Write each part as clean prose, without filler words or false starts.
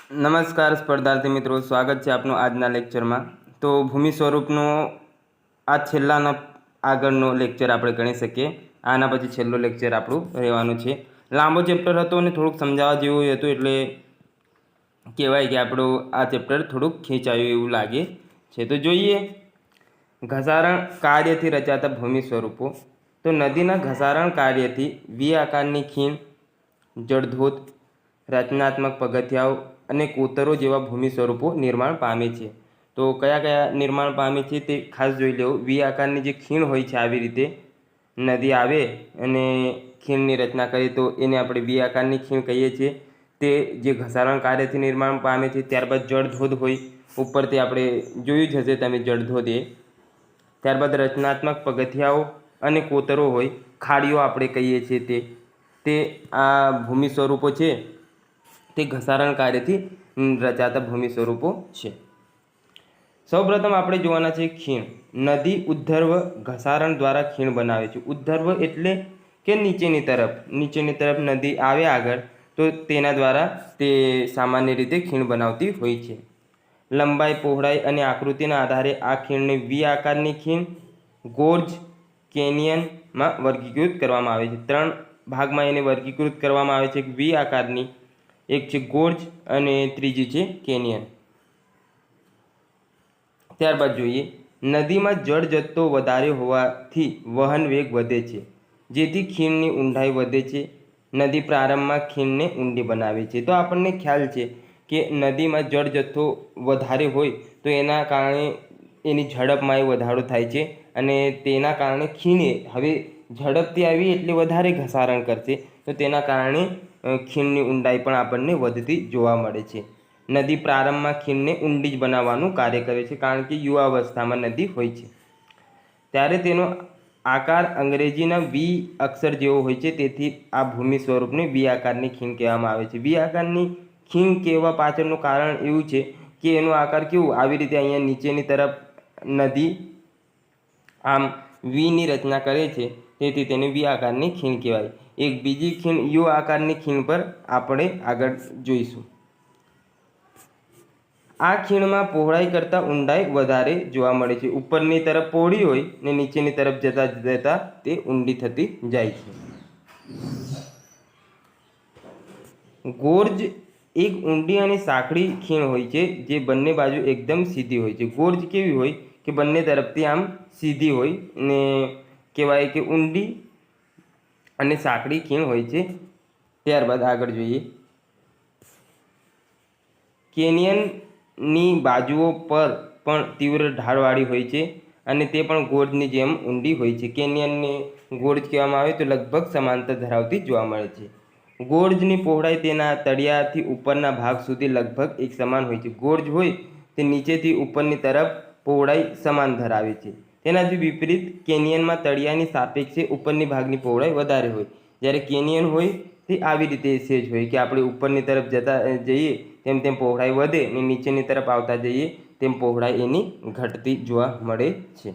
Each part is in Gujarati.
નમસ્કાર સ્પર્ધાર્થી મિત્રો, સ્વાગત છે આપનું આજના લેક્ચરમાં। તો ભૂમિ સ્વરૂપનો આ છેલ્લાના આગળનો લેક્ચર આપણે ગણી શકીએ। આના પછી છેલ્લો લેક્ચર આપણું રહેવાનું છે। લાંબો ચેપ્ટર હતો અને થોડુંક સમજાવવા જેવું હતું, એટલે કહેવાય કે આપણું આ ચેપ્ટર થોડુંક ખેંચાયું એવું લાગે છે। તો જોઈએ ઘસારણ કાર્યથી રચાતા ભૂમિ સ્વરૂપો। તો નદીના ઘસારણ કાર્યથી વી આકારની ખીણ, જળધોધ, રચનાત્મક પગથિયાઓ અને કોતરો જેવા ભૂમિ સ્વરૂપો નિર્માણ પામે છે। તો કયા કયા નિર્માણ પામે છે તે ખાસ જોઈ લેવું। વી આકારની જે ખીણ હોય છે, આવી રીતે નદી આવે અને ખીણની રચના કરીએ તો એને આપણે વી આકારની ખીણ કહીએ છીએ। તે જે ઘસારણ કાર્યથી નિર્માણ પામે છે। ત્યારબાદ જળધોધ હોય, ઉપરથી આપણે જોયું જ હશે તમે જળધોધ એ। ત્યારબાદ રચનાત્મક પગથિયાઓ અને કોતરો હોય, ખાડીઓ આપણે કહીએ છીએ તે આ ભૂમિ સ્વરૂપો છે, તે ઘસારણ કાર્યથી રચાતા ભૂમિ સ્વરૂપો છે। સૌપ્રથમ આપણે જોવાના છે ખીણ। નદી ઉદ્ધર્વ ઘસારણ દ્વારા ખીણ બનાવે છે। ઉદ્ધર્વ એટલે કે નીચેની તરફ નદી આવે આગળ, તો તેના દ્વારા તે સામાન્ય રીતે ખીણ બનાવતી હોય છે। લંબાઈ, પહોળાઈ અને આકૃતિના આધારે આ ખીણને વી આકારની ખીણ, ગોર્જ, કેનિયનમાં વર્ગીકૃત કરવામાં આવે છે। 3 ભાગમાં એને વર્ગીકૃત કરવામાં આવે છે। એક વી આકારની, એક છે ગોર્જ અને ત્રીજી છે કેનિયન। ત્યારબાદ જોઈએ નદીમાં જળ જથ્થો વધારે હોવાથી વહન વેગ વધે છે, જેથી ખીણની ઊંડાઈ વધે છે। નદી પ્રારંભમાં ખીણને ઊંડી બનાવે છે। તો આપણને ખ્યાલ છે કે નદીમાં જળ જથ્થો વધારે હોય તો એના કારણે એની ઝડપમાં વધારો થાય છે, અને તેના કારણે ખીણે હવે ઝડપથી આવી એટલે વધારે ઘસારણ કરશે, તો તેના કારણે ખીણની ઊંડાઈ પણ આપણને વધતી જોવા મળે છે। નદી પ્રારંભમાં ખીણને ઊંડી જ બનાવવાનું કાર્ય કરે છે, કારણ કે યુવાવસ્થામાં નદી હોય છે ત્યારે તેનો આકાર અંગ્રેજીના વી અક્ષર જેવો હોય છે, તેથી આ ભૂમિ સ્વરૂપને વી આકારની ખીણ કહેવામાં આવે છે। વી આકારની ખીણ કહેવા પાછળનું કારણ એવું છે કે એનો આકાર કેવું આવી રીતે અહીંયા નીચેની તરફ નદી આમ વીની રચના કરે છે, તેથી તેને વી આકારની ખીણ કહેવાય। એક બીજી ખીણ યુ આકારની ખીણ પર આપણે આગળ જોઈશું। આ ખીણમાં પહોળાઈ કરતાં ઊંડાઈ વધારે જોવા મળે છે। ઉપરની તરફ પહોળી હોય ને નીચેની તરફ જતા તે ઊંડી થતી જાય છે। ગોર્જ એક ઊંડી અને સાંકડી ખીણ હોય છે, જે બંને બાજુ એકદમ સીધી હોય છે। ગોર્જ કેવી હોય કે બંને તરફથી આમ સીધી હોય ને કહેવાય કે ઊંડી અને સાંકડી ખીણ હોય છે। ત્યારબાદ આગળ જોઈએ કેનિયનની બાજુઓ પર પણ તીવ્ર ઢાળવાળી હોય છે, અને તે પણ ગોર્જની જેમ ઊંડી હોય છે। કેનિયનને ગોર્જ કહેવામાં આવે તો લગભગ સમાંતર ધરાવતી જોવા મળે છે। ગોર્જની પહોળાઈ તેના તળિયાથી ઉપરના ભાગ સુધી લગભગ એક સમાન હોય છે। ગોર્જ હોય તે નીચેથી ઉપરની તરફ પહોળાઈ સમાન ધરાવે છે। તેનાથી વિપરીત કેનિયનમાં તળિયાની સાપેક્ષે ઉપરની ભાગની પહોળાઈ વધારે હોય, જ્યારે કેનિયન હોય તે આવી રીતે સેજ હોય કે આપણે ઉપરની તરફ જતા જઈએ તેમ તેમ પહોળાઈ વધે અને નીચેની તરફ આવતા જઈએ તેમ પહોળાઈ એની ઘટતી જોવા મળે છે।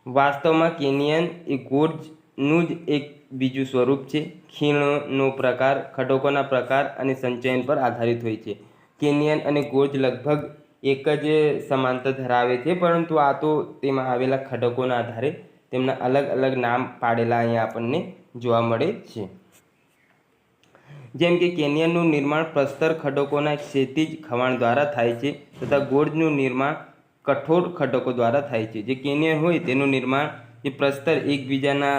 વાસ્તવમાં કેનિયન એ ગોર્જનું જ એક બીજું સ્વરૂપ છે। ખીણનો પ્રકાર, ખડકોના પ્રકાર અને સંચયન પર આધારિત હોય છે। કેનિયન અને ગોર્જ લગભગ એક જ સમાંતર ધરાવે છે, પરંતુ આ તો તેમાં આવેલા ખડકોના આધારે તેમના અલગ અલગ નામ પાડેલા અહીંયા આપણને જોવા મળે છે। જેમ કે કેનિયનનું નિર્માણ પ્રસ્તર ખડકોના ક્ષિતિજ ખવાણ દ્વારા થાય છે, તથા ગોર્જનું નિર્માણ કઠોર ખડકો દ્વારા થાય છે। જે કેનિયન હોય તેનું નિર્માણ જે પ્રસ્તર એકબીજાના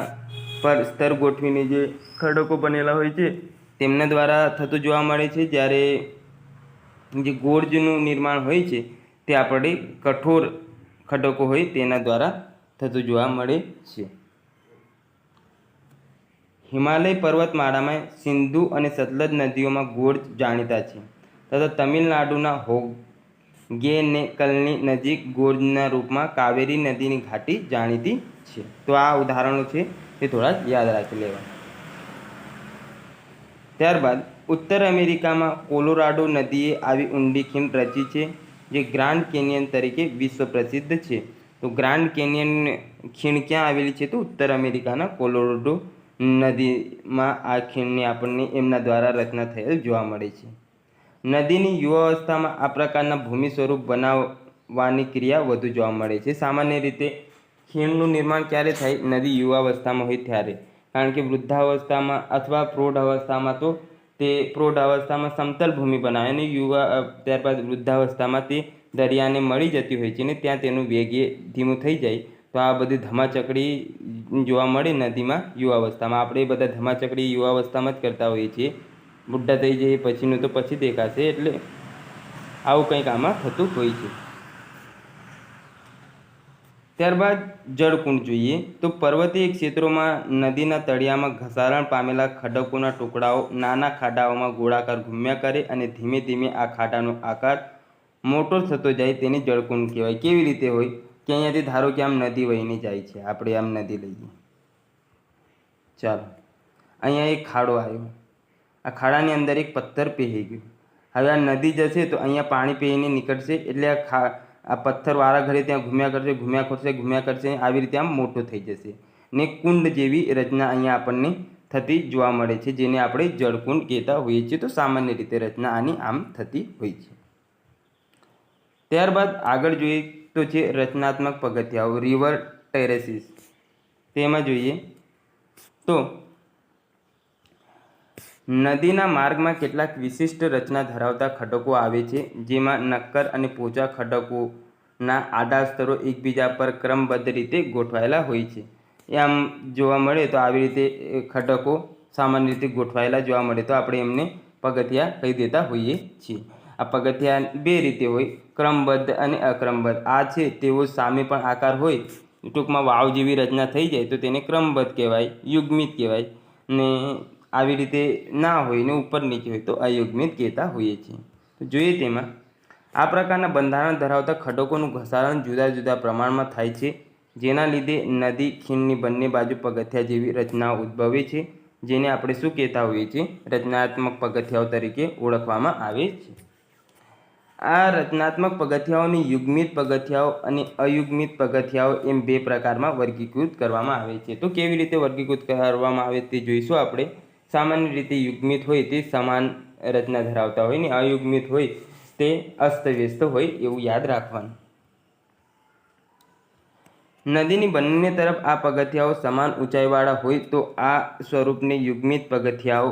પર સ્તર ગોઠવીને જે ખડકો બનેલા હોય છે તેમના દ્વારા થતું જોવા મળે છે, જ્યારે જે ગોર્જનું નિર્માણ હોય છે તે આપણે કઠોર ખડકો હોય તેના દ્વારા થતું જોવા મળે છે। હિમાલય પર્વતમાળામાં સિંધુ અને સતલજ નદીઓમાં ગોર્જ જાણીતા છે, તથા તમિલનાડુના હોગેનેકલની નજીક ગોર્જના રૂપમાં કાવેરી નદીની ઘાટી જાણીતી છે। તો આ ઉદાહરણો છે તે થોડા યાદ રાખી લેવા। ત્યારબાદ ઉત્તર અમેરિકામાં કોલોરાડો નદીએ આવી ઊંડી ખીણ રચી છે, જે ગ્રાન્ડ કેનિયન તરીકે વિશ્વ પ્રસિદ્ધ છે। તો ગ્રાન્ડ કેનિયન ખીણ ક્યાં આવેલી છે? તો ઉત્તર અમેરિકાના કોલોરાડો નદીમાં આ ખીણની આપણને એમના દ્વારા રચના થયેલ જોવા મળે છે। નદીની યુવાવસ્થામાં આ પ્રકારના ભૂમિ સ્વરૂપ બનાવવાની ક્રિયા વધુ જોવા મળે છે. સામાન્ય રીતે ખીણનું નિર્માણ ક્યારે થાય? નદી યુવાવસ્થામાં હોય ત્યારે. કારણ કે વૃદ્ધાવસ્થામાં અથવા પ્રૌઢ અવસ્થામાં તો તે પ્રૌઢ અવસ્થામાં સમતલ ભૂમિ બનાવે અને ત્યારબાદ વૃદ્ધાવસ્થામાં તે દરિયાને મળી જતી હોય છે ને ત્યાં તેનું વેગે ધીમું થઈ જાય. તો આ બધી ધમાચકડી જોવા મળે નદીમાં યુવાવસ્થામાં. આપણે એ બધા ધમાચકડી યુવાવસ્થામાં જ કરતા હોઈએ છીએ. બુઢા થઈ જાય પછીનું તો પછી દેખાશે. એટલે આવું કંઈક આમાં થતું હોય છે. ત્યારબાદ જળકુંડ જોઈએ તો પર્વતીય ક્ષેત્રોમાં નદીના તળિયામાં ઘસારણ પામેલા ખડકોના ટુકડાઓ નાના ખાડાઓમાં ગોળાકાર ઘૂમ્યા કરે અને ધીમે ધીમે આ ખાડાનો આકાર મોટો થતો જાય તેને જળકુંડ કહેવાય. કેવી રીતે હોય કે અહીંયાથી ધારો કે આમ નદી વહીને જાય છે. આપણે આમ નદી લઈએ, ચાલો અહીંયા એક ખાડો આવ્યો, આ ખાડાની અંદર એક પથ્થર પહેરી ગયો. હવે આ નદી જશે તો અહીંયા પાણી પહેરીને નીકળશે એટલે આ પથ્થર વારા ઘરે ત્યાં ઘૂમ્યા કરશે આવી રીતે આમ મોટો થઈ જશે ને કુંડ જેવી રચના અહીંયા આપણને થતી જોવા મળે છે, જેને આપણે જળકુંડ કહેતા હોઈએ છીએ. તો સામાન્ય રીતે રચના આની આમ થતી હોય છે. ત્યારબાદ આગળ જોઈએ તો છે રચનાત્મક પગથિયાઓ, રિવર ટેરેસીસ. તેમાં જોઈએ તો નદીના માર્ગમાં કેટલાક વિશિષ્ટ રચના ધરાવતા ખડકો આવે છે, જેમાં નક્કર અને પોચા ખડકોના આડા સ્તરો એકબીજા પર ક્રમબદ્ધ રીતે ગોઠવાયેલા હોય છે. એ આમ જોવા મળે તો આવી રીતે ખડકો સામાન્ય રીતે ગોઠવાયેલા જોવા મળે તો આપણે એમને પગથિયા કહી દેતા હોઈએ છીએ. આ પગથિયા બે રીતે હોય, ક્રમબદ્ધ અને અક્રમબદ્ધ. આ છે તેવો સામે પણ આકાર હોય, ટૂંકમાં વાવ જેવી રચના થઈ જાય તો તેને ક્રમબદ્ધ કહેવાય, યુગ્મિત કહેવાય. ને આવી રીતે ના હોય ને ઉપર નીચે હોય તો અયુગ્મિત કહેતા હોઈએ છીએ. તો જોઈએ તેમાં આ પ્રકારના બંધારણ ધરાવતા ખડકોનું ઘસારણ જુદા જુદા પ્રમાણમાં થાય છે, જેના લીધે નદી ખીણની બંને બાજુ પગથિયા જેવી રચનાઓ ઉદ્ભવે છે, જેને આપણે શું કહેતા હોઈએ છીએ? રચનાત્મક પગથિયાઓ તરીકે ઓળખવામાં આવે છે. આ રચનાત્મક પગથિયાઓને યુગ્મિત પગથિયાઓ અને અયુગ્મિત પગથિયાઓ એમ બે પ્રકારમાં વર્ગીકૃત કરવામાં આવે છે. તો કેવી રીતે વર્ગીકૃત કરવામાં આવે તે જોઈશું આપણે. સામાન્ય રીતે યુગ્મિત હોય તે સમાન રચના ધરાવતા હોય ને અયુગ્મિત હોય તે અસ્તવ્યસ્ત હોય એવું યાદ રાખવાનું. નદીની બંને તરફ આ પગથિયાઓ સમાન ઊંચાઈવાળા હોય તો આ સ્વરૂપને યુગ્મિત પગથિયાઓ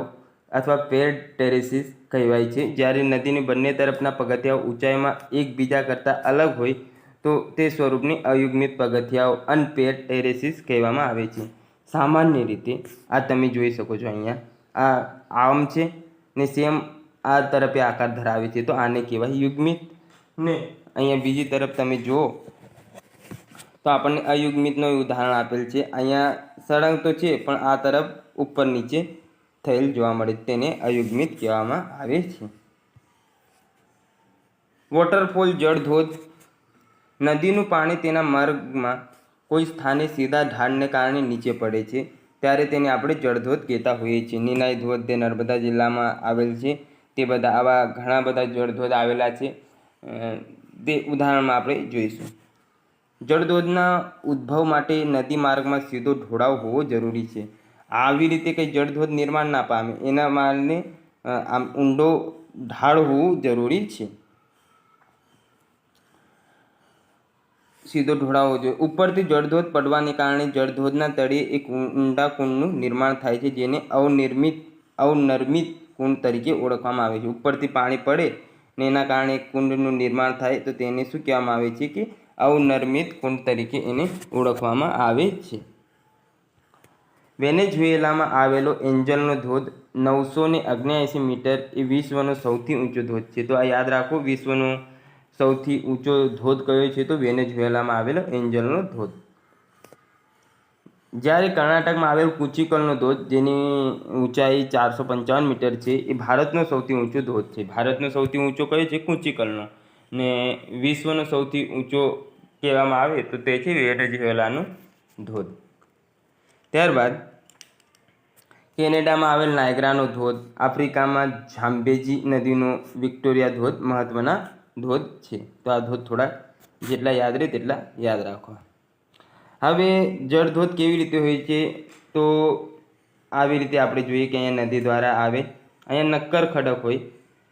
અથવા પેર્ડ ટેરેસીસ કહેવાય છે. જ્યારે નદીની બંને તરફના પગથિયાઓ ઊંચાઈમાં એકબીજા કરતાં અલગ હોય તો તે સ્વરૂપને અયુગ્મિત પગથિયાઓ અનપેર્ડ ટેરેસીસ કહેવામાં આવે છે. સામાન્ય રીતે આ તમે જોઈ શકો છો, અહીંયા આ આમ છે ને સેમ આ તરફે આકાર ધરાવે છે તો આને કહેવાય યુગ્મિત. ને અહીંયા બીજી તરફ તમે જુઓ તો આપણને અયુગ્મિતનું ઉદાહરણ આપેલ છે. અહીંયા સળંગ તો છે પણ આ તરફ ઉપર નીચે થયેલ જોવા મળે, તેને અયુગ્મિત કહેવામાં આવે છે. વોટરફોલ, જળધોધ. નદીનું પાણી તેના માર્ગમાં કોઈ સ્થાને સીધા ઢાળને કારણે નીચે પડે છે ત્યારે તેને આપણે જળધોધ કહેતા હોઈએ છીએ. નિનાઈ ધોધ તે નર્મદા જિલ્લામાં આવેલ છે. તે બધા આવા ઘણા બધા જળધોધ આવેલા છે, તે ઉદાહરણમાં આપણે જોઈશું. જળધોધના ઉદ્ભવ માટે નદી માર્ગમાં સીધો ઢોળાવ હોવો જરૂરી છે. આવી રીતે કંઈ જળધોધ નિર્માણ ના પામે એના માર્ગને આમ ઊંડો ઢાળ હોવું જરૂરી છે, સીધો ઢોળાવો જોઈએ. ઉપરથી જળધોધ પડવાને કારણે જળધોધના તળિયે એક ઊંડા કુંડનું નિર્માણ થાય છે, જેને અવનર્મિત કુંડ તરીકે ઓળખવામાં આવે છે. ઉપરથી પાણી પડે ને એના કારણે એક કુંડનું નિર્માણ થાય તો તેને શું કહેવામાં આવે છે? કે અવનર્મિત કુંડ તરીકે એને ઓળખવામાં આવે છે. વેનેઝુએલામાં આવેલો એન્જલનો ધોધ 979 મીટર એ વિશ્વનો સૌથી ઊંચો ધોધ છે. તો આ યાદ રાખો, વિશ્વનો સૌથી ઊંચો ધોધ કયો છે? તો વેનેઝુએલામાં આવેલો એન્જલનો ધોધ. જ્યારે કર્ણાટકમાં આવેલ કુચીકલનો ધોધ, જેની ઊંચાઈ 455 મીટર છે, એ ભારતનો સૌથી ઊંચો ધોધ છે. ભારતનો સૌથી ઊંચો કયો છે? કુચીકલનો. ને વિશ્વનો સૌથી ઊંચો કહેવામાં આવે તો તે છે વેનેઝુએલાનો ધોધ. ત્યારબાદ કેનેડામાં આવેલ નાયગ્રાનો ધોધ, આફ્રિકામાં ઝામ્બેજી નદીનો વિક્ટોરિયા ધોધ મહત્ત્વના ધોધ છે. તો આ ધોધ થોડા જેટલા યાદ રહે તેટલા યાદ રાખવા. હવે જળધોધ કેવી રીતે હોય છે? તો આવી રીતે આપણે જોઈએ કે અહીંયા નદી દ્વારા આવે, અહીંયા નક્કર ખડક હોય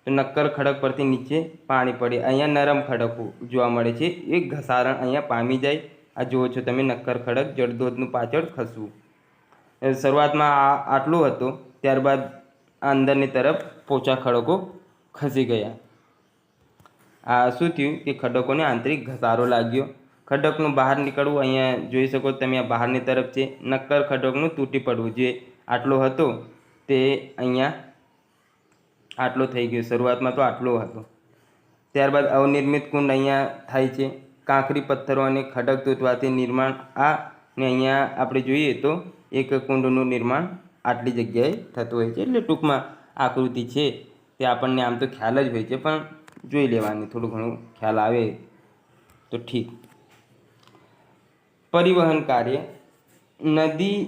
તો નક્કર ખડક પરથી નીચે પાણી પડે, અહીંયા નરમ ખડકો જોવા મળે છે, એક ઘસારણ અહીંયા પામી જાય. આ જુઓ છો તમે નક્કર ખડક જળધોધનું પાછળ ખસવું. શરૂઆતમાં આટલું હતું, ત્યારબાદ અંદરની તરફ પોચા ખડકો ખસી ગયા. આ શું થયું કે ખડકોને આંતરિક ઘસારો લાગ્યો. ખડકનું બહાર નીકળવું અહીંયા જોઈ શકો તમે, આ બહારની તરફ છે. નક્કર ખડકનું તૂટી પડવું, જે આટલો હતો તે અહીંયા આટલો થઈ ગયો. શરૂઆતમાં તો આટલો હતો. ત્યારબાદ અવનિર્મિત કુંડ અહીંયા થાય છે. કાંકરી પથ્થરો અને ખડક તૂટવાથી નિર્માણ આ ને અહીંયા આપણે જોઈએ તો એક કુંડનું નિર્માણ આટલી જગ્યાએ થતું હોય છે. એટલે ટૂંકમાં આકૃતિ છે તે આપણને આમ તો ખ્યાલ જ હોય છે, પણ જોઈ લેવાની, થોડું ઘણું ખ્યાલ આવે તો ઠીક. પરિવહન કાર્ય. નદી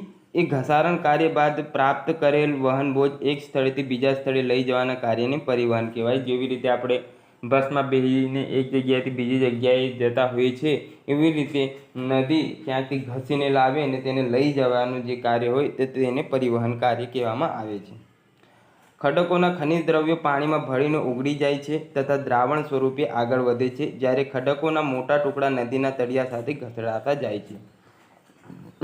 એ ઘસારણ કાર્ય બાદ પ્રાપ્ત કરેલ વહન બોજ એક સ્થળેથી બીજા સ્થળે લઈ જવાના કાર્યને પરિવહન કહેવાય. જેવી રીતે આપણે બસમાં બેસીને એક જગ્યાએથી બીજી જગ્યાએ જતા હોઈએ છીએ, એવી રીતે નદી ક્યાંકથી ઘસીને લાવે અને તેને લઈ જવાનું જે કાર્ય હોય તે તેને પરિવહન કાર્ય કહેવામાં આવે છે. ખડકોના ખનિજ દ્રવ્યો પાણીમાં ભળીને ઓગળી જાય છે તથા દ્રાવણ સ્વરૂપે આગળ વધે છે, જ્યારે ખડકોના મોટા ટુકડા નદીના તળિયા સાથે ઘસડાતા જાય છે.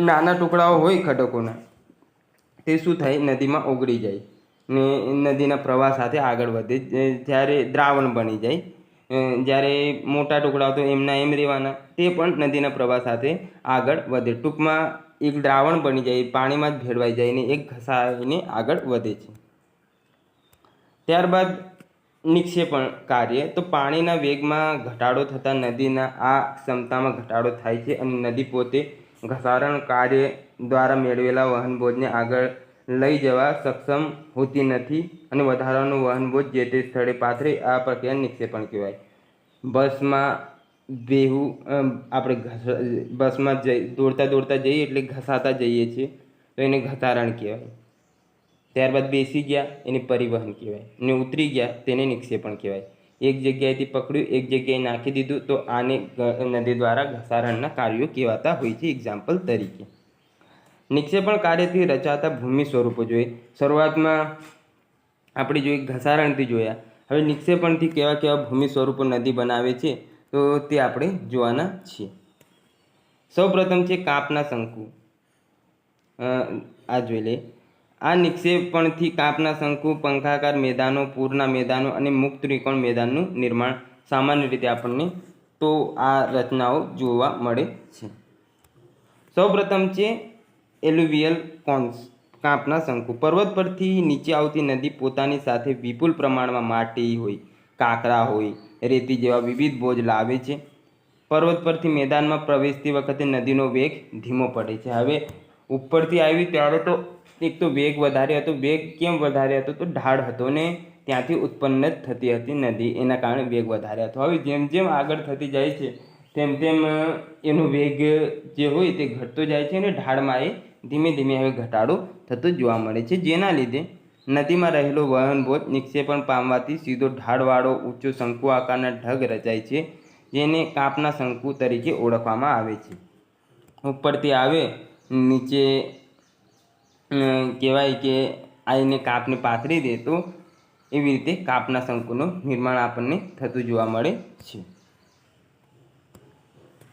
નાના ટુકડાઓ હોય ખડકોના તે શું થાય, નદીમાં ઓગળી જાય ને નદીના પ્રવાહ સાથે આગળ વધે, જ્યારે દ્રાવણ બની જાય. જ્યારે મોટા ટુકડાઓ તો એમના એમ રહેવાના, તે પણ નદીના પ્રવાહ સાથે આગળ વધે. ટૂંકમાં એક દ્રાવણ બની જાય, પાણીમાં જ ભેળવાઈ જાય ને એક ઘસાઈને આગળ વધે છે. ત્યારબાદ નિક્ષેપણ કાર્ય. તો પાણીના વેગમાં ઘટાડો થતાં નદીના આ ક્ષમતામાં ઘટાડો થાય છે અને નદી પોતે ઘસારણ કાર્ય દ્વારા મેળવેલા વહન બોજને આગળ લઈ જવા સક્ષમ હોતી નથી અને વધારાનું વહન બોજ જે તે સ્થળે પાથરે. આ પ્રક્રિયા નિક્ષેપણ કહેવાય. બસમાં બેહું, આપણે બસમાં દોડતા જઈએ એટલે ઘસાતા જઈએ છીએ તો એને ઘસારણ કહેવાય. ત્યારબાદ બેસી ગયા એને પરિવહન કહેવાય ને ઉતરી ગયા તેને નિક્ષેપણ કહેવાય. એક જગ્યાએથી પકડ્યું, એક જગ્યાએ નાખી દીધું તો આને નદી દ્વારા ઘસારણના કાર્યો કહેવાતા હોય છે. એક્ઝામ્પલ તરીકે નિક્ષેપણ કાર્યથી રચાતા ભૂમિ સ્વરૂપો જોઈએ. શરૂઆતમાં આપણે જોઈએ ઘસારણથી જોયા, હવે નિક્ષેપણથી કેવા કેવા ભૂમિ સ્વરૂપો નદી બનાવે છે તો તે આપણે જોવાના છીએ. સૌપ્રથમ છે કાપના શંકુ. આ જોઈ લે. આ નિક્ષેપણથી કાપના શંકુ, પંખાકાર મેદાનો, પૂરના મેદાનો અને મુક્ત ત્રિકોણ મેદાનનું નિર્માણ સામાન્ય રીતે આપણને તો આ રચનાઓ જોવા મળે છે. સૌપ્રથમ છે એલ્યુવિયલ કોન્સ, કાપના શંકુ. પર્વત પરથી નીચે આવતી નદી પોતાની સાથે વિપુલ પ્રમાણમાં માટી હોય, કાંકરા હોય, રેતી જેવા વિવિધ બોજ લાવે છે. પર્વત પરથી મેદાનમાં પ્રવેશતી વખતે નદીનો વેગ ધીમો પડે છે. હવે ઉપરથી આવી ત્યારે તો એક તો વેગ વધારે હતો. વેગ કેમ વધારે હતો તો ઢાળ હતો ને ત્યાંથી ઉત્પન્ન જ થતી હતી નદી, એના કારણે વેગ વધારે હતો. હવે જેમ જેમ આગળ થતી જાય છે તેમ તેમ એનો વેગ જે હોય તે ઘટતો જાય છે અને ઢાળમાં એ ધીમે ધીમે હવે ઘટાડો થતો જોવા મળે છે, જેના લીધે નદીમાં રહેલો વહન બોજ નિક્ષેપણ પામવાથી સીધો ઢાળવાળો ઊંચો શંકુ આકારના ઢગ રચાય છે, જેને કાપના શંકુ તરીકે ઓળખવામાં આવે છે. ઉપરથી આવે નીચે કહેવાય કે આઈને કાપને પાથરી દે તો એવી રીતે કાપના શંકુનું નિર્માણ આપણને થતું જોવા મળે છે.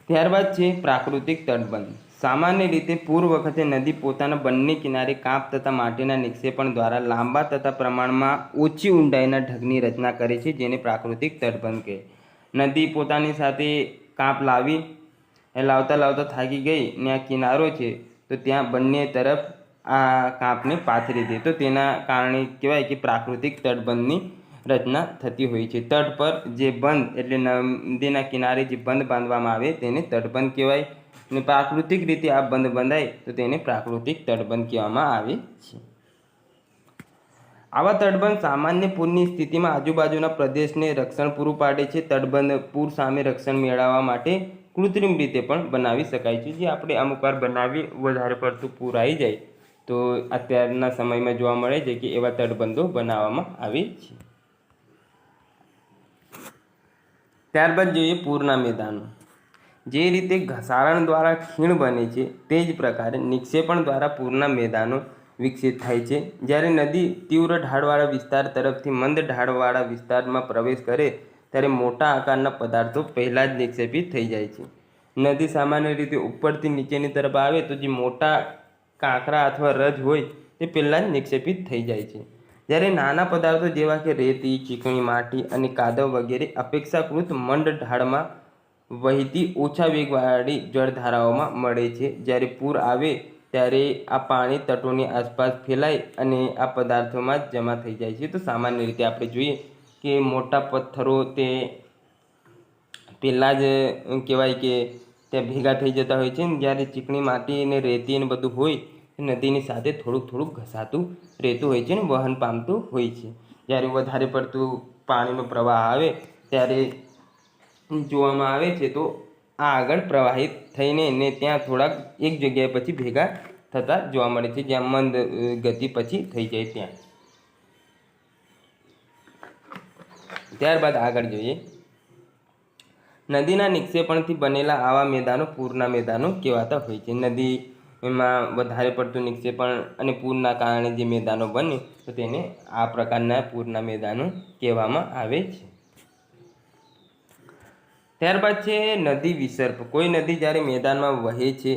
ત્યારબાદ છે પ્રાકૃતિક તટબંધ. સામાન્ય રીતે પૂર વખતે નદી પોતાના બંને કિનારે કાપ તથા માટીના નિક્ષેપણ દ્વારા લાંબા તથા પ્રમાણમાં ઓછી ઊંડાઈના ઢગની રચના કરે છે, જેને પ્રાકૃતિક તટબંધ કહે. નદી પોતાની સાથે કાપ લાવતા થાકી ગઈ ને આ કિનારો છે તો ત્યાં બંને તરફ આ કાપને પાથરી દે તો તેના કારણે કહેવાય કે પ્રાકૃતિક તટબંધની રચના થતી હોય છે. તટ પર જે બંધ એટલે નદીના કિનારે જે બંધ બાંધવામાં આવે તેને તટબંધ કહેવાય ને પ્રાકૃતિક રીતે આ બંધ બંધાય તો તેને પ્રાકૃતિક તટબંધ કહેવામાં આવે છે. આવા તટબંધ સામાન્ય પૂરની સ્થિતિમાં આજુબાજુના પ્રદેશને રક્ષણ પૂરું પાડે છે. તટબંધ પૂર સામે રક્ષણ મેળવવા માટે કૃત્રિમ રીતે પણ બનાવી શકાય છે, જે આપણે અમુક વાર બનાવી વધારે પડતું પૂર આવી જાય તો અત્યારના સમયમાં જોવા મળે છે કે એવા તટબંધો બનાવવામાં આવે છે. ત્યારબાદ જોઈએ પૂરના મેદાનો. જે રીતે ઘસારણ દ્વારા ખીણ બને છે તે જ પ્રકારે નિક્ષેપણ દ્વારા પૂરના મેદાનો વિકસિત થાય છે। જ્યારે નદી તીવ્ર ઢાળવાળા વિસ્તાર તરફથી મંદ ઢાળવાળા વિસ્તારમાં પ્રવેશ કરે ત્યારે મોટા આકારના પદાર્થો પહેલાં જ નિક્ષેપિત થઈ જાય છે। નદી સામાન્ય રીતે ઉપરથી નીચેની તરફ આવે તો જે મોટા કાંકરા અથવા રજ હોય તે પહેલાં જ નિક્ષેપિત થઈ જાય છે। જ્યારે નાના પદાર્થો જેવા કે રેતી, ચીકણી માટી અને કાદવ વગેરે અપેક્ષાકૃત મંદ ઢાળમાં વહીતી ઓછા વેગવાળી જળધારાઓમાં મળે છે। જ્યારે પૂર આવે ત્યારે આ પાણી તટોની આસપાસ ફેલાય અને આ પદાર્થોમાં જ જમા થઈ જાય છે। તો સામાન્ય રીતે આપણે જોઈએ કે મોટા પથ્થરો તે પહેલાં જ કહેવાય કે ત્યાં ભેગા થઈ જતા હોય છે, ને જ્યારે ચીકણી માટી અને રેતી અને બધું હોય નદીની સાથે થોડુંક થોડુંક ઘસાતું રહેતું હોય છે ને વહન પામતું હોય છે। જ્યારે વધારે પડતું પાણીનો પ્રવાહ આવે ત્યારે જોવામાં આવે છે તો આ આગળ પ્રવાહિત થઈને ને ત્યાં થોડાક એક જગ્યાએ પછી ભેગા થતા જોવા મળે છે, જ્યાં મંદ ગતિ પછી થઈ જાય ત્યાં। ત્યારબાદ આગળ જોઈએ, નદીના નિક્ષેપણથી બનેલા આવા મેદાનો પૂરના મેદાનો કહેવાતા હોય છે। નદીમાં વધારે પડતું નિક્ષેપણ અને પૂરના કારણે જે મેદાનો બને તો તેને આ પ્રકારના પૂરના મેદાનો કહેવામાં આવે છે। ત્યારબાદ છે નદી વિસર્પ। કોઈ નદી જ્યારે મેદાનમાં વહે છે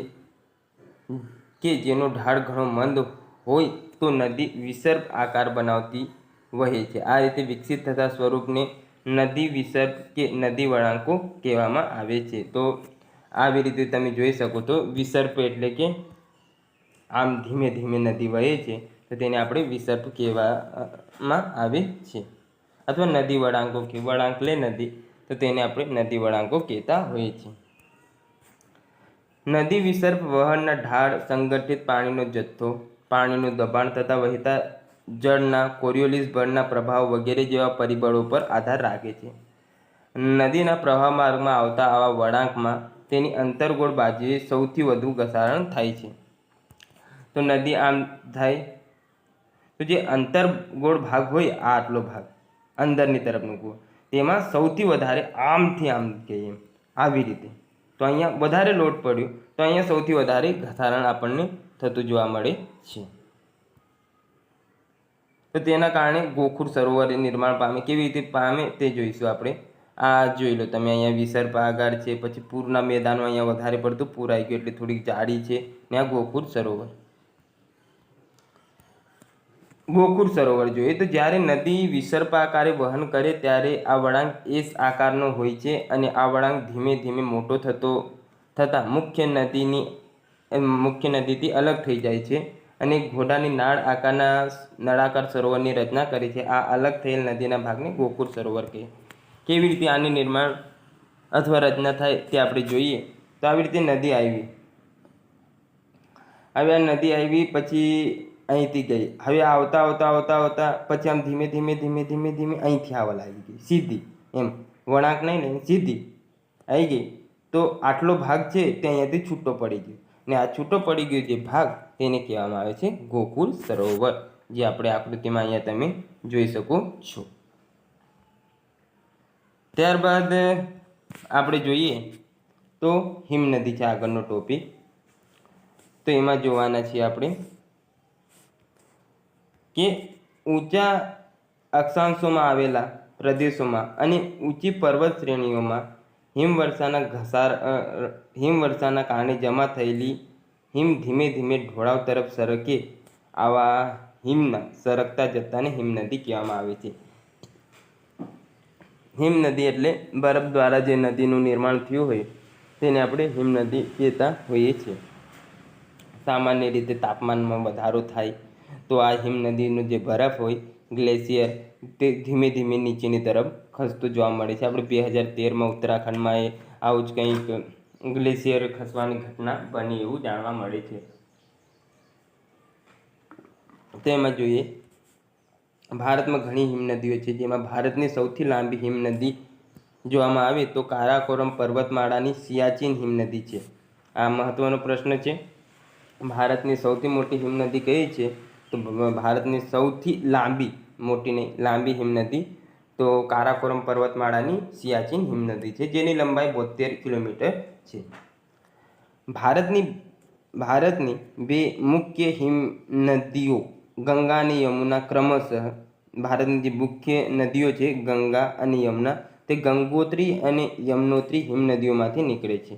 કે જેનો ઢાળ ઘણો મંદ હોય તો નદી વિસર્પ આકાર બનાવતી વહે છે। આ રીતે વિકસિત થતા સ્વરૂપને નદી વિસર્પ કે નદી વળાંકો કહેવામાં આવે છે। તો આવી રીતે તમે જોઈ શકો તો વિસર્પ એટલે કે આમ ધીમે ધીમે નદી વહે છે તો તેને આપણે વિસર્પ કહેવામાં આવે છે, અથવા નદી વળાંકો કે વળાંક લે નદી તો તેને આપણે નદી વળાંકો કહેતા હોઈએ છીએ। નદી વિસર્પ વહનના ઢાળ, સંગઠિત પાણીનો જથ્થો, પાણીનું દબાણ તથા વહેતા જળના કોરિયોલિસ બળના પ્રભાવ વગેરે જેવા પરિબળો પર આધાર રાખે છે। નદીના પ્રવાહ માર્ગમાં આવતા આવા વળાંકમાં તેની અંતર્ગોળ બાજુએ સૌથી વધુ ઘસારણ થાય છે। તો નદી આમ થાય તો જે અંતર્ગોળ ભાગ હોય આ આટલો ભાગ અંદરની તરફનો કૂવો તેમાં સૌથી વધારે આમથી આમ કહીએ આવી રીતે, તો અહીંયા વધારે લોડ પડ્યો તો અહીંયા સૌથી વધારે ઘસારણ આપણને થતું જોવા મળે છે। તો તેના કારણે ગોખુર સરોવર નિર્માણ પામે। કેવી રીતે પામે તે જોઈશું આપણે। આ જોઈ લો તમે, અહીંયા વિસર્પ આગળ છે, પછી પૂરના મેદાનો અહીંયા વધારે પડતું પૂર આવી ગયું એટલે થોડીક જાડી છે ને આ ગોખુર સરોવર। ગોખુર સરોવર જોઈએ તો જ્યારે નદી વિસર્પાકારે વહન કરે ત્યારે આ વળાંક એસ આકારનો હોય છે અને આ વળાંક ધીમે ધીમે મોટો થતાં મુખ્ય નદીથી અલગ થઈ જાય છે અને ઘોડાની નાળ આકારના નળાકાર સરોવરની રચના કરે છે। આ અલગ થયેલ નદીના ભાગને ગોખુર સરોવર કહે। કેવી રીતે આની નિર્માણ અથવા રચના થાય તે આપણે જોઈએ તો આવી રીતે નદી આવી હવે આ નદી આવી પછી અહીંથી ગઈ, હવે આવતા આવતા આવતા આવતા પછી આમ ધીમે ધીમે ધીમે ધીમે ધીમે અહીંથી આવવા લાગી ગઈ સીધી, એમ વળાંક નહીં ને સીધી આવી ગઈ તો આટલો ભાગ છે તે અહીંયાથી છૂટો પડી ગયો ને આ છૂટો પડી ગયો જે ભાગ તેને કહેવામાં આવે છે ગોકુળ સરોવર, જે આપણે આકૃતિમાં અહીંયા તમે જોઈ શકો છો। ત્યારબાદ આપણે જોઈએ તો હિમનદી છે આગળનો ટોપિક। તો એમાં જોવાના છીએ આપણે કે ઊંચા અક્ષાંશોમાં આવેલા પ્રદેશોમાં અને ઊંચી પર્વત શ્રેણીઓમાં હિમવર્ષાના કારણે જમા થયેલી હિમ ધીમે ધીમે ઢોળાવ તરફ સરકે આવા હિમના સરકતા જથ્થાને હિમનદી કહેવામાં આવે છે। હિમનદી એટલે બરફ દ્વારા જે નદીનું નિર્માણ થયું હોય તેને આપણે હિમનદી કહેતા હોઈએ છીએ। સામાન્ય રીતે તાપમાનમાં વધારો થાય તો આ હિમનદીનો જે બરફ હોય ગ્લેશિયર તે ધીમે ધીમે નીચેની તરફ ખસતું જોવા મળે છે। આપણે 2013માં ઉત્તરાખંડમાં આવું જ કંઈક ગ્લેશિયર ખસવાની ઘટના બની એવું જાણવા મળે છે। તેમાં જોઈએ ભારતમાં ઘણી હિમનદીઓ છે, જેમાં ભારતની સૌથી લાંબી હિમનદી જોવામાં આવે તો કારાકોરમ પર્વતમાળાની સિયાચીન હિમનદી છે। આ મહત્વનો પ્રશ્ન છે। ભારતની સૌથી મોટી હિમનદી કઈ છે? તો ભારતની સૌથી લાંબી, મોટી નહીં લાંબી હિમનદી તો કારાકોરમ પર્વતમાળાની સિયાચીન હિમનદી છે, જેની લંબાઈ 72 કિલોમીટર છે। ભારતની ભારતની બે મુખ્ય હિમનદીઓ ગંગા અને યમુના ક્રમશઃ ભારતની જે મુખ્ય નદીઓ છે ગંગા અને યમુના તે ગંગોત્રી અને યમનોત્રી હિમનદીઓમાંથી નીકળે છે.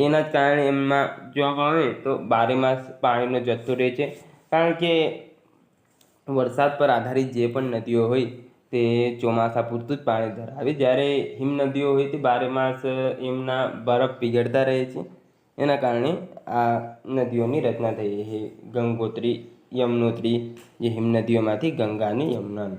એના જ કારણે એમાં જોવામાં આવે તો બારે માસ પાણીનો જથ્થો રહે છે, કારણ કે વરસાદ પર આધારિત જે પણ નદીઓ હોય તે ચોમાસા પૂરતું જ પાણી ધરાવે, જ્યારે હિમનદીઓ હોય તે બારે માસ એમના બરફ પીગળતા રહે છે. એના કારણે આ નદીઓની રચના થઈ છે ગંગોત્રી યમનોત્રી જે હિમનદીઓમાંથી ગંગા અને યમુનાનો.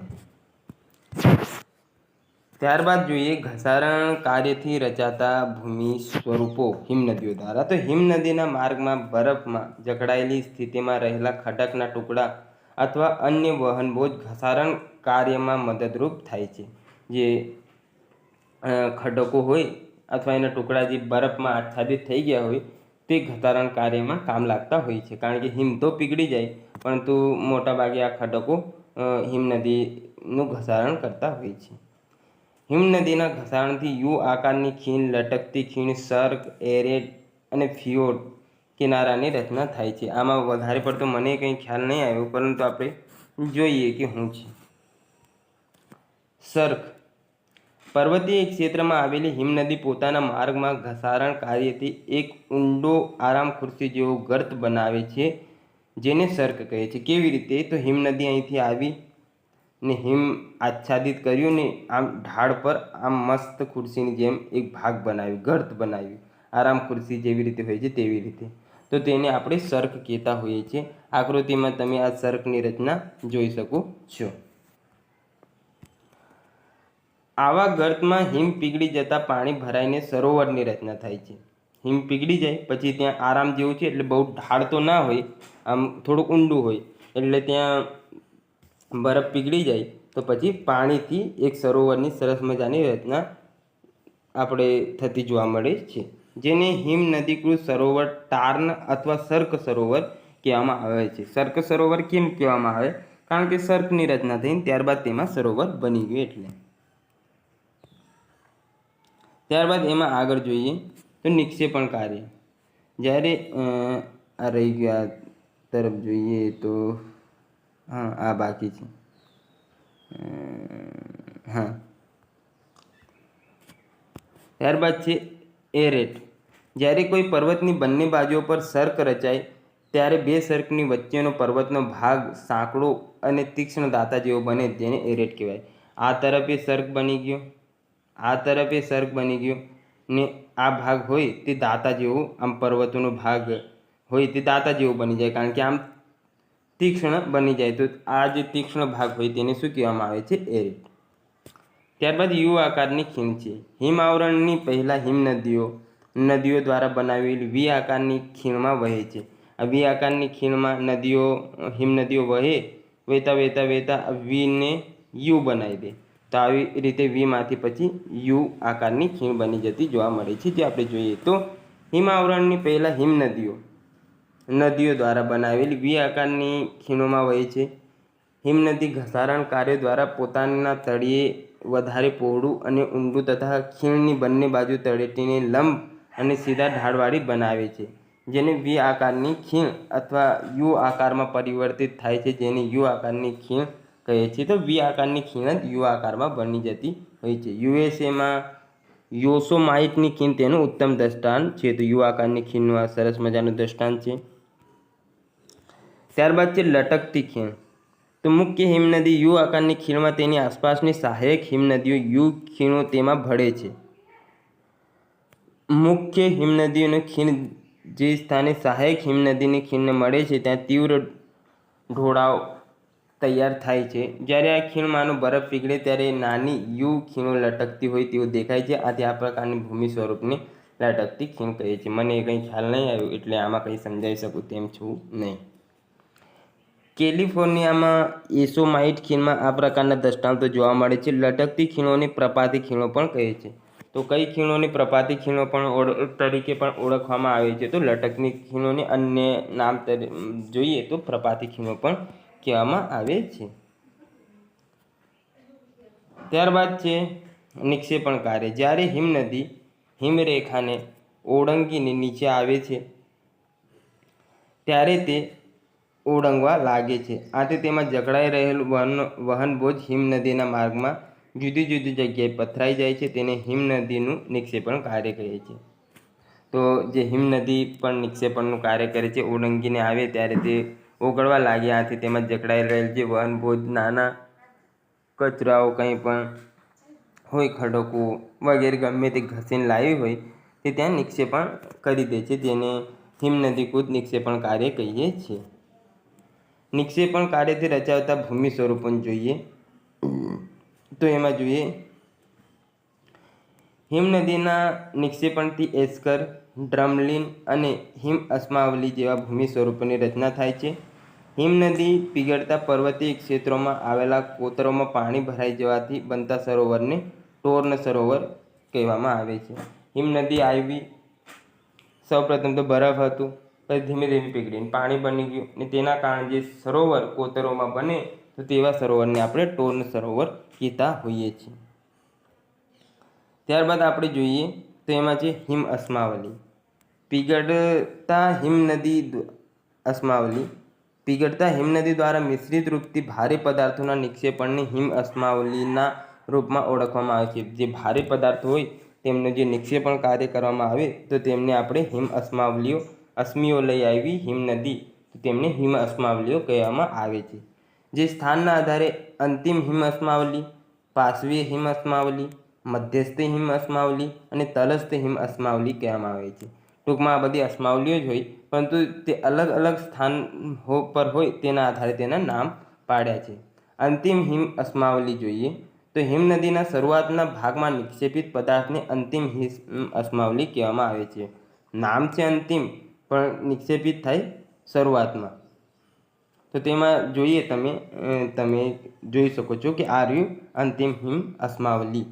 ત્યારબાદ જોઈએ ઘસારણ કાર્યથી રચાતા ભૂમિ સ્વરૂપો હિમનદીઓ દ્વારા. તો હિમનદીના માર્ગમાં બરફમાં જકડાયેલી સ્થિતિમાં રહેલા ખડકના ટુકડા અથવા અન્ય વહનબોજ ઘસારણ કાર્યમાં મદદરૂપ થાય છે. જે ખડકો હોય અથવા એના ટુકડા જે બરફમાં આચ્છાદિત થઈ ગયા હોય તે ઘસારણ કાર્યમાં કામ લાગતા હોય છે, કારણ કે હિમ તો પીગળી જાય પરંતુ મોટાભાગે આ ખડકો હિમનદીનું ઘસારણ કરતા હોય છે. હિમનદીના ઘસારણથી યુ આકારની ખીણ, લટકતી ખીણ, સર્ક, એરેટ અને ફિયોર્ડ કિનારાની રચના થાય છે. આમાં વધારે પડતો મને કંઈ ખ્યાલ નહીં આવ્યો, પરંતુ આપણે જોઈએ કે શું છે. સર્ક પર્વતીય ક્ષેત્રમાં આવેલી હિમનદી પોતાના માર્ગમાં ઘસારણ કાર્યથી એક ઊંડો આરામ ખુરશી જેવો ગર્ત બનાવે છે, જેને સર્ક કહે છે. કેવી રીતે? તો હિમનદી અહીંથી આવી ને હિમ આચ્છાદિત કર્યું ને આમ ઢાળ પર આમ મસ્ત ખુરશીની જેમ એક ભાગ બનાવ્યું, ગર્ત બનાવ્યું, આરામ ખુરશી જેવી રીતે હોય છે તેવી રીતે. તો તેને આપણે સર્ક કહેતા હોઈએ છીએ. આકૃતિમાં તમે આ સર્કની રચના જોઈ શકો છો. આવા ગર્તમાં હિમ પીગળી જતાં પાણી ભરાઈને સરોવરની રચના થાય છે. હિમ પીગળી જાય પછી ત્યાં આરામ જેવું છે, એટલે બહુ ઢાળ તો ના હોય, આમ થોડું ઊંડું હોય, એટલે ત્યાં બરફ પીગળી જાય તો પછી પાણીથી એક સરોવરની સરસ મજાની રચના આપણે થતી જોવા મળે છે, જેને હિમનદીકૃત સરોવર, ટાર્ન અથવા સર્ક સરોવર કહેવામાં આવે છે. સર્ક સરોવર કેમ કહેવામાં આવે? કારણ કે સર્કની રચના થઈને ત્યારબાદ તેમાં સરોવર બની ગયું એટલે. ત્યારબાદ એમાં આગળ જોઈએ તો નિક્ષેપણ કાર્ય. જ્યારે આ રહી ગયા તરફ જોઈએ તો હા આ બાકી છે. હા, ત્યારબાદ છે એરેટ. જ્યારે કોઈ પર્વતની બંને બાજુઓ પર સર્ક રચાય ત્યારે બે સર્કની વચ્ચેનો પર્વતનો ભાગ સાંકડો અને તીક્ષ્ણ દાંતા જેવો બને, જેને એરેટ કહેવાય. આ તરફ એ સર્ક બની ગયો, આ તરફ એ સર્ક બની ગયો ને આ ભાગ હોય તે દાંતા જેવો, આમ પર્વતોનો ભાગ હોય તે દાંતા જેવો બની જાય, કારણ કે આમ તીક્ષ્ણ બની જાય. તો આ જે તીક્ષ્ણ ભાગ હોય તેને શું કહેવામાં આવે છે? એરેટ. ત્યારબાદ યુ આકારની ખીણ છે. હિમ આવરણની પહેલાં નદીઓ દ્વારા બનાવેલી વી આકારની ખીણમાં વહે છે. આ વી આકારની ખીણમાં હિમનદીઓ વહેતા વીને યુ બનાવી દે. તો આવી રીતે વીમાંથી પછી યુ આકારની ખીણ બની જતી જોવા મળે છે. જે આપણે જોઈએ તો હિમ આવરણની પહેલાં નદીઓ દ્વારા બનાવેલી વી આકારની ખીણોમાં વહે છે. હિમનદી ઘસારણ કાર્ય દ્વારા પોતાના તળિયે વધારે પહોળું અને ઊંડું તથા ખીણની બંને બાજુ તળેટીને લંબ અને સીધા ઢાળવાળી બનાવે છે, જેને વી આકારની ખીણ અથવા યુ આકારમાં પરિવર્તિત થાય છે, જેને યુ આકારની ખીણ કહે છે. તો વી આકારની ખીણ જ યુ આકારમાં બની જતી હોય છે. યુએસએમાં યોસોમાઇટની ખીણ તેનું ઉત્તમ દ્રષ્ટાંત છે. તો યુ આકારની ખીણનું આ સરસ મજાનું દ્રષ્ટાંત છે. ત્યારબાદ છે લટકતી ખીણ. તો મુખ્ય હિમનદી યુ આકારની ખીણમાં તેની આસપાસની સહાયક હિમનદીઓ યુ ખીણો તેમાં ભળે છે. મુખ્ય હિમનદીઓની ખીણ જે સ્થાને સહાયક હિમનદીની ખીણને મળે છે ત્યાં તીવ્ર ઢોળાવ તૈયાર થાય છે. જ્યારે આ ખીણમાંનો બરફ પીગળે ત્યારે નાની યુ ખીણો લટકતી હોય તેવું દેખાય છે. આથી આ પ્રકારની ભૂમિ સ્વરૂપને લટકતી ખીણ કહે છે. મને કંઈ ખ્યાલ નહીં આવ્યો એટલે આમાં કંઈ સમજાવી શકું તેમ છું નહીં. કેલિફોર્નિયામાં એસોમાઇટ ખીણમાં આ પ્રકારના દ્રષ્ટાંતો જોવા મળે છે. લટકતી ખીણોને પ્રપાતી ખીણો પણ કહે છે. તો કઈ ખીણોને પ્રપાતી ખીણો તરીકે પણ ઓળખવામાં આવે છે? તો લટકતી ખીણોને અન્ય નામ જોઈએ તો પ્રપાતી ખીણો પણ કહેવામાં આવે છે. ત્યારબાદ છે નિક્ષેપણ કાર્ય. જ્યારે હિમનદી હિમરેખાને ઓળંગીને નીચે આવે છે ત્યારે તે ઓળંગવા લાગે છે. આથી તેમાં જકડાઈ રહેલું વહન બોજ હિમનદીના માર્ગમાં જુદી જુદી જગ્યાએ પથરાઈ જાય છે. તેને હિમનદીનું નિક્ષેપણ કાર્ય કહે છે. તો જે હિમનદી પણ નિક્ષેપણનું કાર્ય કરે છે. ઓળંગીને આવે ત્યારે તે ઓગળવા લાગે. આથી તેમાં જકડાઈ રહેલ જે વહનબોજ નાના કચરાઓ કંઈ પણ હોય, ખડકો વગેરે ગમે તે ઘસીને લાવી હોય તે ત્યાં નિક્ષેપણ કરી દે છે. તેને હિમનદીકૂદ નિક્ષેપણ કાર્ય કહીએ છીએ. નિક્ષેપણ કાર્યથી રચાવતા ભૂમિ સ્વરૂપો જોઈએ તો એમાં જોઈએ હિમનદીના નિક્ષેપણથી એસ્કર, ડ્રમલિન અને હિમ અસ્માવલી જેવા ભૂમિ સ્વરૂપોની રચના થાય છે. હિમનદી પીગળતા પર્વતીય ક્ષેત્રોમાં આવેલા કોતરોમાં પાણી ભરાઈ જવાથી બનતા સરોવરને ટોર્ન સરોવર કહેવામાં આવે છે. હિમનદી આવી સૌપ્રથમ તો બરફ હતું, પછી ધીમે ધીમે પીગળીને પાણી બની ગયું અને તેના કારણે જે સરોવર કોતરોમાં બને તો તેવા સરોવરને આપણે ટોર્ન સરોવર કહેતા હોઈએ છીએ. ત્યારબાદ આપણે જોઈએ તો એમાં છે હિમ અસ્માવલી. પીગળતા હિમનદી દ્વારા મિશ્રિત રૂપથી ભારે પદાર્થોના નિક્ષેપણને હિમ અસ્માવલીના રૂપમાં ઓળખવામાં આવે છે. જે ભારે પદાર્થો હોય તેમનું જે નિક્ષેપણ કાર્ય કરવામાં આવે તો તેમને આપણે હિમ અસ્મીઓ લઈ આવી હિમનદી, તો તેમને હિમ અસ્માવલીઓ કહેવામાં આવે છે. જે સ્થાનના આધારે અંતિમ હિમ અસ્માવલી, પાર્શ્વીય હિમ અસ્માવલી, મધ્યસ્થ હિમ અસ્માવલી અને તલસ્થ હિમ અસ્માવલી કહેવામાં આવે છે. ટૂંકમાં આ બધી અસ્માવલીઓ જ હોય, પરંતુ તે અલગ અલગ સ્થાન પર હોય તેના આધારે તેના નામ પાડ્યા છે. અંતિમ હિમ અસ્માવલી જોઈએ તો હિમનદીના શરૂઆતના ભાગમાં નિક્ષેપિત પદાર્થને અંતિમ હિમ અસ્માવલી કહેવામાં આવે છે. નામ છે અંતિમ, પણ નિક્ષેપિત થાય શરૂઆતમાં. તો તેમાં જોઈએ તમે જોઈ શકો છો કે આ રહ્યું અંતિમ હિમ અસ્માવલી.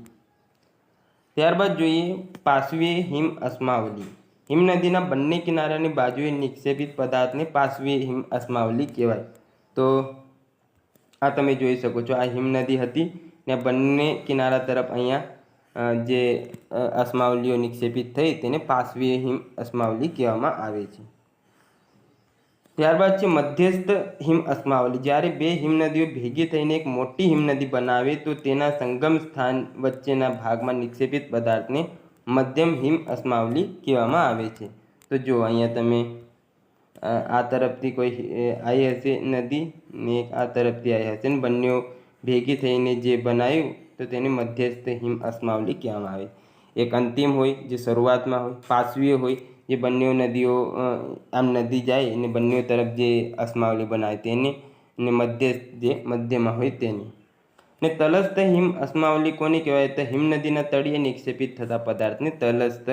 ત્યારબાદ જોઈએ પાર્શ્વીય હિમ અસ્માવલી. હિમનદીના બંને કિનારાની બાજુએ નિક્ષેપિત પદાર્થને પાર્શ્વીય હિમ અસ્માવલી કહેવાય. તો આ તમે જોઈ શકો છો, આ હિમનદી હતી ને બંને કિનારા તરફ અહીંયા જે અસ્માવલીઓ નિક્ષેપિત થઈ તેને પાર્શ્વીય હિમ અસ્માવલી કહેવામાં આવે છે. ત્યારબાદ છે મધ્યસ્થ હિમ અસ્માવલી. જ્યારે બે હિમનદીઓ ભેગી થઈને એક મોટી હિમનદી બનાવે તો તેના સંગમ સ્થાન વચ્ચેના ભાગમાં નિક્ષેપિત પદાર્થને મધ્યમ હિમ અસ્માવલી કહેવામાં આવે છે. તો જો અહીંયા તમે આ તરફથી કોઈ આવી હશે નદી ને એક આ તરફથી આવી હશે ને બંને ભેગી થઈને જે બનાવ્યું તો તેને મધ્યસ્થ હિમ અસ્માવલી કહેવામાં આવે. એક અંતિમ હોય જે શરૂઆતમાં હોય, પાર્શ્વીય હોય જે બંને નદીઓ આમ નદી જાય અને બંને તરફ જે અસ્માવલી બનાવે તેને, ને મધ્યસ્થ જે મધ્યમાં હોય તેને. ને તલસ્થ હિમ અસ્માવલી કોને કહેવાય તો હિમનદીના તળિયે નિક્ષેપિત થતા પદાર્થને તલસ્થ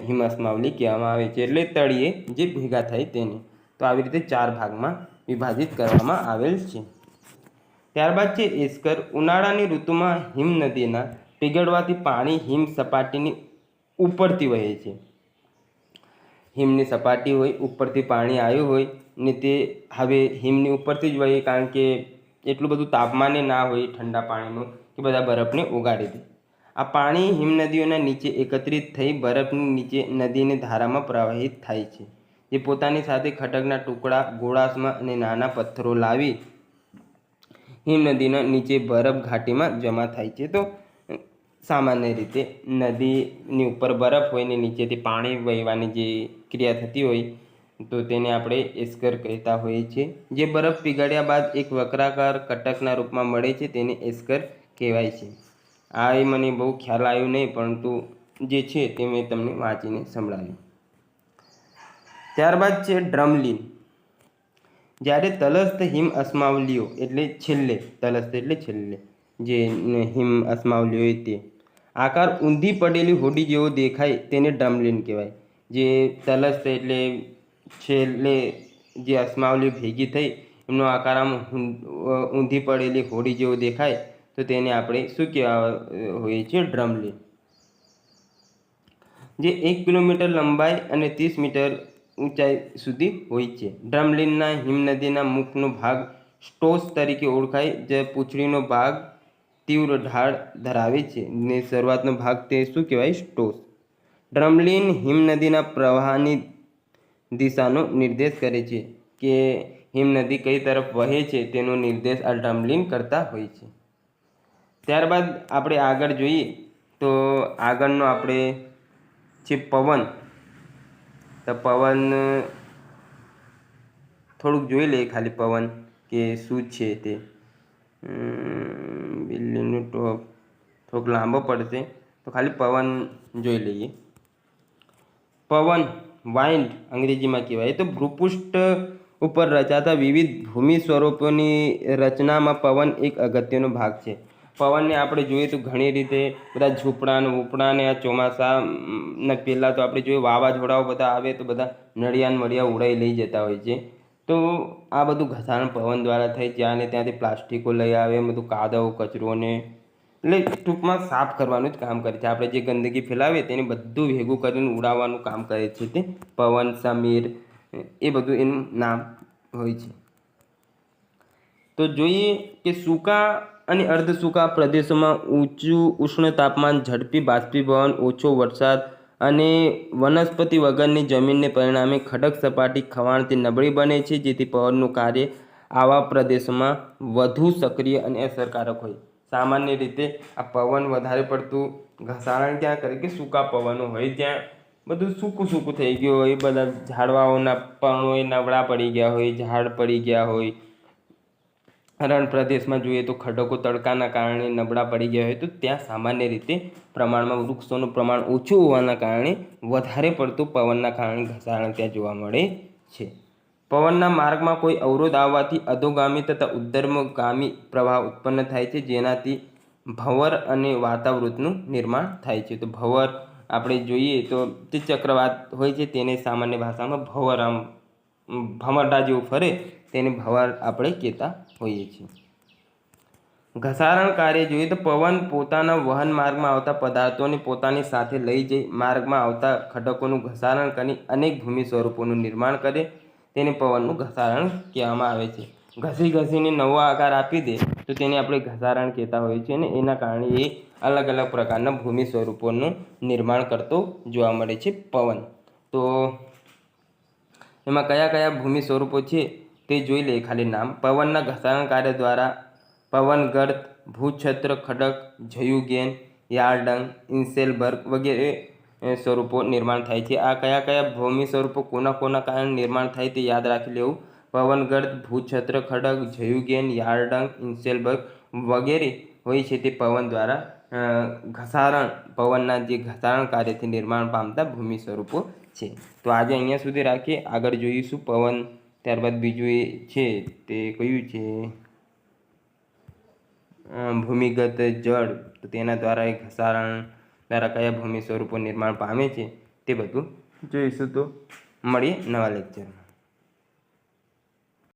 હિમ અસ્માવલી કહેવામાં આવે છે. એટલે તળિયે જે ભેગા થાય તેને. તો આવી રીતે 4 ભાગમાં વિભાજિત કરવામાં આવેલ છે. ત્યારબાદ છે એસ્કર. ઉનાળાની ઋતુમાં હિમનદીના પીગળવાથી પાણી હિમ સપાટીની ઉપરથી વહે છે. હિમની સપાટી હોય, ઉપરથી પાણી આવ્યું હોય ને તે હવે હિમની ઉપરથી જ વહે, કારણ કે એટલું બધું તાપમાને ના હોય ઠંડા પાણીનું કે બધા બરફને ઓગાળી દે. આ પાણી હિમનદીઓના નીચે એકત્રિત થઈ બરફની નીચે નદીની ધારામાં પ્રવાહિત થાય છે, જે પોતાની સાથે ખડકના ટુકડા, ગોળાર્ધમાં અને નાના પથ્થરો લાવી હિમનદીના નીચે બરફ ઘાટીમાં જમા થાય છે. તો સામાન્ય રીતે નદીની ઉપર બરફ હોય ને નીચેથી પાણી વહેવાની જે ક્રિયા થતી હોય તો તેને આપણે એસ્કર કહેતા હોઈએ છીએ. જે બરફ પીગળ્યા બાદ એક વક્રાકાર કટકના રૂપમાં મળે છે તેને એસ્કર કહેવાય છે. આ એ મને બહુ ખ્યાલ આવ્યો નહીં, પરંતુ જે છે તે મેં તમને વાંચીને સંભળાવ્યું. ત્યારબાદ છે ડ્રમલિન. જ્યારે તલસ્થ હિમ અસ્માવલીઓ એટલે છેલ્લે, તલસ્થ એટલે છેલ્લે જે હિમ અસ્માવલીઓ હોય તે આકાર ઊંધી પડેલી હોડી જેવો દેખાય તેને ડ્રમલિન કહેવાય. જે તલસ્થ એટલે છેલ્લે જે અસ્માવલીઓ ભેગી થઈ એમનો આકાર આમ ઊંધી પડેલી હોડી જેવો દેખાય તો તેને આપણે શું કહેવા હોઈએ છીએ? ડ્રમલિન. જે 1 કિલોમીટર લંબાઈ અને 30 મીટર ઊંચાઈ સુધી હોય છે. ડ્રમલિનના હિમનદીના મુખનો ભાગ સ્ટોસ તરીકે ઓળખાય, જે પૂંછડીનો ભાગ તીવ્ર ઢાળ ધરાવે છે ને શરૂઆતનો ભાગ તે શું કહેવાય? સ્ટોસ. ડ્રમલિન હિમનદીના પ્રવાહની દિશાનો નિર્દેશ કરે છે કે હિમનદી કઈ તરફ વહે છે તેનો નિર્દેશ આ ટર્મલિન કરતા હોય છે. ત્યારબાદ આપણે આગળ જોઈએ તો આગળનો આપણે છે પવન. તો પવન થોડુંક જોઈ લઈએ ખાલી પવન કે શું છે તે. બિલ્લીનું ટોપ થોડોક લાંબો પડશે તો ખાલી પવન જોઈ લઈએ. પવન વાઇન્ડ અંગ્રેજીમાં કહેવાય તો ભૂપૃષ્ઠ ઉપર રચાતા વિવિધ ભૂમિ સ્વરૂપોની રચનામાં પવન એક અગત્યનો ભાગ છે. પવનને આપણે જોઈએ તો ઘણી રીતે બધા ઝૂંપડાને આ ચોમાસાના પહેલાં તો આપણે જોઈએ વાવાઝોડાઓ બધા આવે તો બધા નળિયા મળિયા ઉડાઈ લઈ જતા હોય છે. તો આ બધું ઘસારણ પવન દ્વારા થઈ જ્યાં ને ત્યાંથી પ્લાસ્ટિકો લઈ આવે બધું કાદવ કચરોને એટલે ટૂંકમાં સાફ કરવાનું જ કામ કરે છે. આપણે જે ગંદકી ફેલાવીએ તેને બધું ભેગું કરીને ઉડાવવાનું કામ કરે છે તે પવન સમીર એ બધું એનું નામ હોય છે. તો જોઈએ કે સૂકા અને અર્ધ સૂકા પ્રદેશોમાં ઊંચું ઉષ્ણ તાપમાન, ઝડપી બાષ્પીભવન, ઓછો વરસાદ અને વનસ્પતિ વગરની જમીનને પરિણામે ખડક સપાટી ખવાણથી નબળી બને છે, જેથી પવનનું કાર્ય આવા પ્રદેશોમાં વધુ સક્રિય અને અસરકારક હોય. સામાન્ય રીતે આ પવન વધારે પડતું ઘસારણ ક્યાં કરે કે સૂકા પવનો હોય ત્યાં બધું સૂકું સૂકું થઈ ગયું હોય, બધા ઝાડવાઓના પર્ણો નબળા પડી ગયા હોય, ઝાડ પડી ગયા હોય. રણ પ્રદેશમાં જોઈએ તો ખડકો તડકાના કારણે નબળા પડી ગયા હોય તો ત્યાં સામાન્ય રીતે પ્રમાણમાં વૃક્ષોનું પ્રમાણ ઓછું હોવાના કારણે વધારે પડતું પવનના કારણે ઘસારણ ત્યાં જોવા મળે છે. પવનના માર્ગમાં કોઈ અવરોધ આવવાથી અધોગામી તથા ઉર્ધ્વગામી પ્રવાહ ઉત્પન્ન થાય છે, જેનાથી ભંવર અને વાતાવૃતનું નિર્માણ થાય છે. તો ભંવર આપણે જોઈએ તો તે ચક્રવાત હોય છે તેને સામાન્ય ભાષામાં ભંવર આમ ભમરડા જેવું ફરે તેને ભંવર આપણે કહેતા હોઈએ છીએ. ઘસારણ કાર્ય જોઈએ તો પવન પોતાના વહન માર્ગમાં આવતા પદાર્થોને પોતાની સાથે લઈ જઈ માર્ગમાં આવતા ખડકોનું ઘસારણ કરી અનેક ભૂમિ સ્વરૂપોનું નિર્માણ કરે તેને પવનનું ઘસારણ કહેવામાં આવે છે. ઘસીને નવો આકાર આપી દે તો તેને આપણે ઘસારણ કહેતા હોઈએ છીએ અને એના કારણે એ અલગ અલગ પ્રકારના ભૂમિ સ્વરૂપોનું નિર્માણ કરતો જોવા મળે છે પવન. તો એમાં કયા કયા ભૂમિ સ્વરૂપો છે તે જોઈ લઈએ ખાલી નામ. પવનના ઘસારણ કાર્ય દ્વારા પવનગર્ત, ભૂછત્ર ખડક, જયુગેન, યાર્ડંગ, ઇન્સેલબર્ગ વગેરે સ્વરૂપો નિર્માણ થાય છે. આ કયા કયા ભૂમિ સ્વરૂપો કોના કારણે નિર્માણ થાય તે યાદ રાખી લેવું. પવનગર્ત, ભૂછત્ર ખડક, જયુગેન, યાર્ડંગ, ઇન્સેલબર્ગ વગેરે હોય છે તે પવન દ્વારા ઘસારણ પવનના જે ઘસારણ કાર્યથી નિર્માણ પામતા ભૂમિ સ્વરૂપો છે. તો આજે અહીંયા સુધી રાખીએ. આગળ જોઈશું પવન, ત્યારબાદ બીજું એ છે તે કયું છે ભૂમિગત જળ. તો તેના દ્વારા એ ઘસારણ દ્વારા કયા ભૂમિ સ્વરૂપો નિર્માણ પામે છે તે બધું જોઈશું. તો મળીએ નવા લેક્ચરમાં.